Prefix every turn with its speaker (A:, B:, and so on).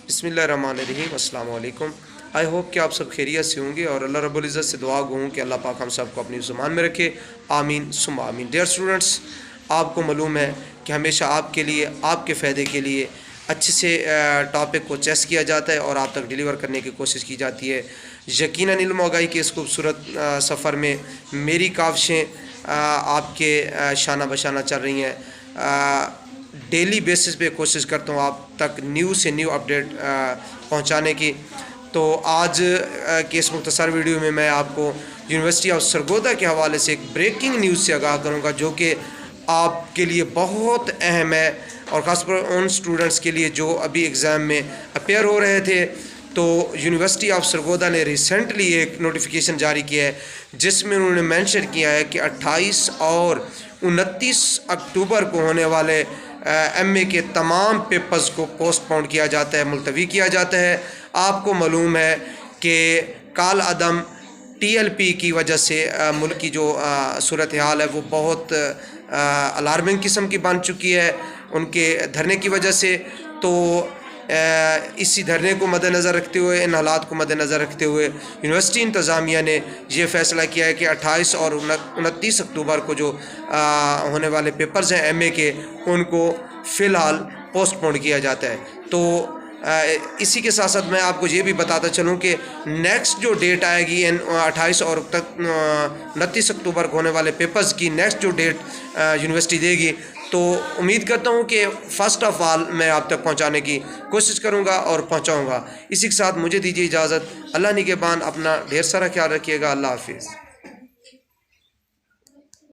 A: بسم اللہ الرحمن الرحیم، السلام علیکم۔ آئی ہوپ کہ آپ سب خیریت سے ہوں گے اور اللہ رب العزت سے دعا گو ہوں کہ اللہ پاک ہم سب کو اپنی زبان میں رکھے، آمین ثم آمین۔ ڈیئر اسٹوڈنٹس، آپ کو معلوم ہے کہ ہمیشہ آپ کے لیے، آپ کے فائدے کے لیے اچھے سے ٹاپک کو چیس کیا جاتا ہے اور آپ تک ڈیلیور کرنے کی کوشش کی جاتی ہے۔ یقیناً علم و آگاہی کے اس خوبصورت سفر میں میری کاوشیں آپ کے شانہ بشانہ چل رہی ہیں۔ ڈیلی بیسس پہ کوشش کرتا ہوں آپ تک نیو سے نیو اپڈیٹ پہنچانے کی۔ تو آج کے اس مختصر ویڈیو میں آپ کو یونیورسٹی آف سرگودھا کے حوالے سے ایک بریکنگ نیوز سے آگاہ کروں گا، جو کہ آپ کے لیے بہت اہم ہے، اور خاص پر ان اسٹوڈنٹس کے لیے جو ابھی ایگزام میں اپیئر ہو رہے تھے۔ تو یونیورسٹی آف سرگودھا نے ریسنٹلی ایک نوٹیفیکیشن جاری کیا ہے، جس میں انہوں نے مینشن کیا ہے کہ 28 اور 29 اکتوبر کو ہونے والے ایم اے کے تمام پیپرز کو پوسٹ پونڈ کیا جاتا ہے، ملتوی کیا جاتا ہے۔ آپ کو معلوم ہے کہ کال عدم ٹی ایل پی کی وجہ سے ملک کی جو صورتحال ہے وہ بہت الارمنگ قسم کی بن چکی ہے ان کے دھرنے کی وجہ سے۔ تو اسی دھرنے کو مد نظر رکھتے ہوئے، ان حالات کو مد نظر رکھتے ہوئے یونیورسٹی انتظامیہ نے یہ فیصلہ کیا ہے کہ 28 اور 29 اکتوبر کو جو ہونے والے پیپرز ہیں ایم اے کے، ان کو فی الحال پوسٹ پونڈ کیا جاتا ہے۔ تو اسی کے ساتھ ساتھ میں آپ کو یہ بھی بتاتا چلوں کہ نیکسٹ جو ڈیٹ آئے گی 28 اور 29 اکتوبر کو ہونے والے پیپرز کی نیکسٹ جو ڈیٹ یونیورسٹی دے گی، تو امید کرتا ہوں کہ فرسٹ آف آل میں آپ تک پہنچانے کی کوشش کروں گا اور پہنچاؤں گا۔ اسی کے ساتھ مجھے دیجیے اجازت۔ اللہ نگہبان، اپنا ڈھیر سارا خیال رکھیے گا۔ اللہ حافظ۔